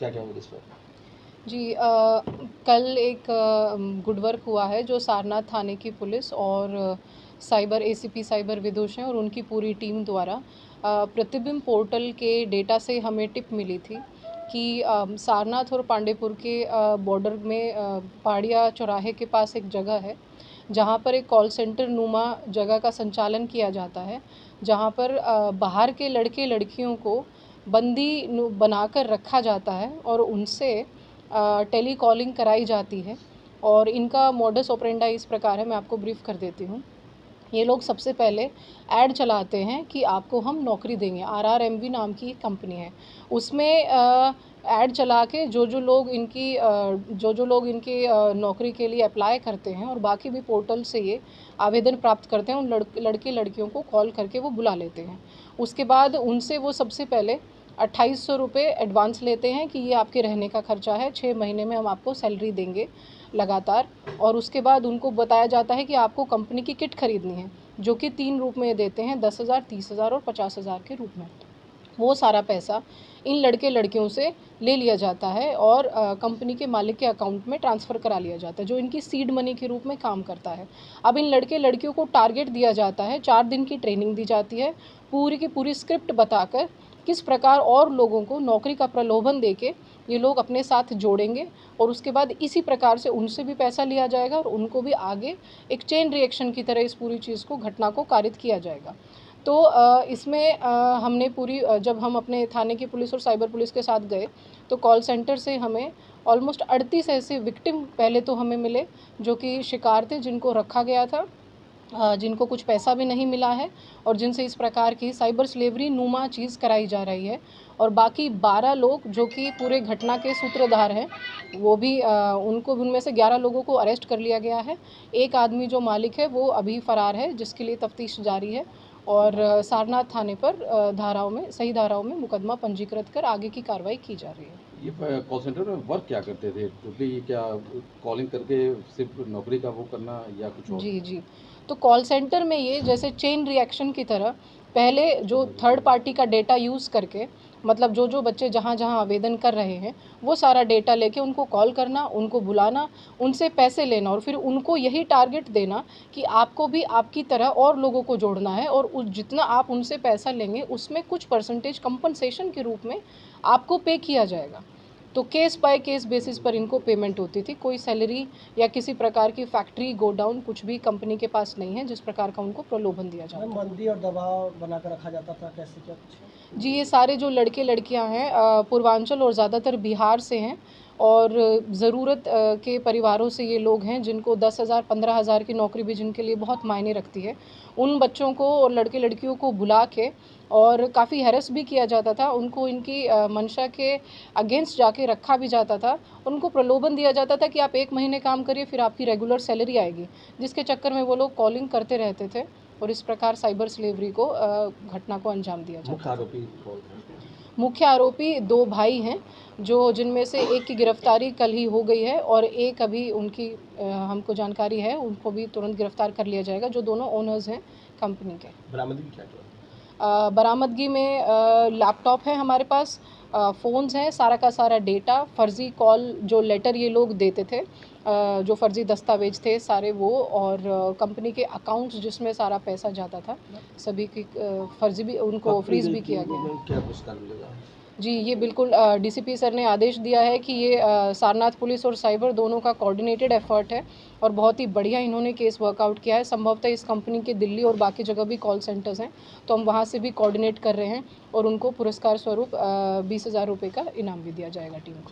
क्या क्या हुआ इस पर? जी कल एक गुड वर्क हुआ है जो सारनाथ थाने की पुलिस और साइबर एसीपी साइबर विदुष हैं और उनकी पूरी टीम द्वारा प्रतिबिंब पोर्टल के डेटा से हमें टिप मिली थी कि सारनाथ और पांडेपुर के बॉर्डर में पहाड़िया चौराहे के पास एक जगह है जहाँ पर एक कॉल सेंटर नुमा जगह का संचालन किया जाता है, जहाँ पर बाहर के लड़के लड़कियों को बंदी बनाकर रखा जाता है और उनसे टेली कॉलिंग कराई जाती है। और इनका मोडस ऑपरेंडाई इस प्रकार है, मैं आपको ब्रीफ कर देती हूँ। ये लोग सबसे पहले ऐड चलाते हैं कि आपको हम नौकरी देंगे। RRMV नाम की कंपनी है, उसमें ऐड चला के जो लोग इनकी नौकरी के लिए अप्लाई करते हैं और बाकी भी पोर्टल से ये आवेदन प्राप्त करते हैं, उन लड़के लड़कियों को कॉल करके वो बुला लेते हैं। उसके बाद उनसे वो सबसे पहले 2800 रुपये एडवांस लेते हैं कि ये आपके रहने का खर्चा है, 6 महीने में हम आपको सैलरी देंगे लगातार। और उसके बाद उनको बताया जाता है कि आपको कंपनी की किट खरीदनी है, जो कि 3 रूप में देते हैं, 10,000, 30,000 और 50,000 के रूप में। वो सारा पैसा इन लड़के लड़कियों से ले लिया जाता है और कंपनी के मालिक के अकाउंट में ट्रांसफ़र करा लिया जाता है, जो इनकी सीड मनी के रूप में काम करता है। अब इन लड़के लड़कियों को टारगेट दिया जाता है, 4 दिन की ट्रेनिंग दी जाती है, पूरी की पूरी स्क्रिप्ट बताकर किस प्रकार और लोगों को नौकरी का प्रलोभन देके ये लोग अपने साथ जोड़ेंगे और उसके बाद इसी प्रकार से उनसे भी पैसा लिया जाएगा और उनको भी आगे एक चेन रिएक्शन की तरह इस पूरी चीज़ को, घटना को कारित किया जाएगा। तो इसमें हमने पूरी जब हम अपने थाने की पुलिस और साइबर पुलिस के साथ गए तो कॉल सेंटर से हमें ऑलमोस्ट 38 ऐसे विक्टिम पहले तो हमें मिले, जो कि शिकार थे, जिनको रखा गया था, जिनको कुछ पैसा भी नहीं मिला है और जिनसे इस प्रकार की साइबर स्लेवरी नुमा चीज़ कराई जा रही है। और बाकी 12 लोग जो कि पूरे घटना के सूत्रधार हैं, वो भी उनको उनमें से 11 लोगों को अरेस्ट कर लिया गया है। एक आदमी जो मालिक है वो अभी फ़रार है, जिसके लिए तफ्तीश जारी है और सारनाथ थाने पर सही धाराओं में मुकदमा पंजीकृत कर आगे की कार्रवाई की जा रही है। ये कॉल सेंटर में वर्क क्या करते थे? टोटली क्या कॉलिंग करके सिर्फ नौकरी का वो करना या कुछ और? जी। तो कॉल सेंटर में ये जैसे चेन रिएक्शन की तरह पहले जो थर्ड पार्टी का डेटा यूज़ करके, मतलब जो बच्चे जहाँ आवेदन कर रहे हैं वो सारा डेटा लेके उनको कॉल करना, उनको बुलाना, उनसे पैसे लेना और फिर उनको यही टारगेट देना कि आपको भी आपकी तरह और लोगों को जोड़ना है और जितना आप उनसे पैसा लेंगे उसमें कुछ परसेंटेज कंपनसेशन के रूप में आपको पे किया जाएगा। तो केस बाय केस बेसिस पर इनको पेमेंट होती थी। कोई सैलरी या किसी प्रकार की फैक्ट्री गोडाउन कुछ भी कंपनी के पास नहीं है जिस प्रकार का उनको प्रलोभन दिया जाता है। बंदी और दबाव बनाकर रखा जाता था, कैसे क्या कुछ? जी, ये सारे जो लड़के लड़कियां हैं पूर्वांचल और ज़्यादातर बिहार से हैं और ज़रूरत के परिवारों से ये लोग हैं, जिनको 10,000 15,000 की नौकरी भी जिनके लिए बहुत मायने रखती है। उन बच्चों को और लड़के लड़कियों को बुला के और काफ़ी हैरेस भी किया जाता था, उनको इनकी मंशा के अगेंस्ट जाके रखा भी जाता था। उनको प्रलोभन दिया जाता था कि आप 1 महीने काम करिए फिर आपकी रेगुलर सैलरी आएगी, जिसके चक्कर में वो लोग कॉलिंग करते रहते थे और इस प्रकार साइबर स्लेवरी को घटना को अंजाम दिया जाता मुख्य था। आरोपी कौन थे? मुख्य आरोपी 2 भाई हैं, जो जिनमें से एक की गिरफ्तारी कल ही हो गई है और एक अभी उनकी हमको जानकारी है, उनको भी तुरंत गिरफ्तार कर लिया जाएगा, जो दोनों ओनर्स हैं कंपनी के। बरामदगी क्या क्या? बरामदगी में लैपटॉप है हमारे पास, फ़ोन्स हैं, सारा का सारा डेटा, फ़र्ज़ी कॉल जो लेटर ये लोग देते थे, जो फ़र्ज़ी दस्तावेज थे सारे वो, और कंपनी के अकाउंट्स जिसमें सारा पैसा जाता था, सभी की फ़र्ज़ी भी उनको फ्रीज़ भी किया गया है। क्या पुरस्कार मिलेगा? जी, ये बिल्कुल डीसीपी सर ने आदेश दिया है कि ये सारनाथ पुलिस और साइबर दोनों का कोऑर्डिनेटेड एफर्ट है और बहुत ही बढ़िया इन्होंने केस वर्कआउट किया है। संभवतः इस कंपनी के दिल्ली और बाकी जगह भी कॉल सेंटर्स हैं, तो हम वहाँ से भी कोऑर्डिनेट कर रहे हैं और उनको पुरस्कार स्वरूप 20,000 रुपये का इनाम भी दिया जाएगा टीम को।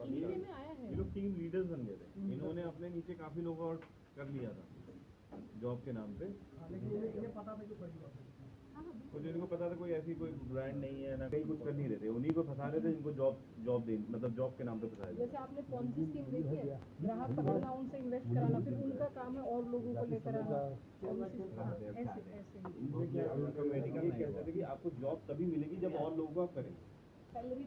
ये लोग टीम लीडर्स बन गए थे, इन्होंने अपने नीचे काफी लोगों और कर लिया था जॉब के नाम पे। कुछ इनको पता था कोई ऐसी कोई ब्रांड नहीं है ना, कहीं कुछ कर नहीं रहे थे, उन्हीं को फंसा रहे थे जिनको जॉब दे, मतलब जॉब के नाम पे फंसा रहे थे। जैसे आपने पॉन्जी स्कीम देखी है, ग्राहक पकड़ना, उनसे इन्वेस्ट कराना, फिर उनका काम है और लोगों को लेकर आना। ऐसे कमेटी का ये कहते थे कि आपको जॉब तभी मिलेगी जब और लोगों को आप करें। सैलरी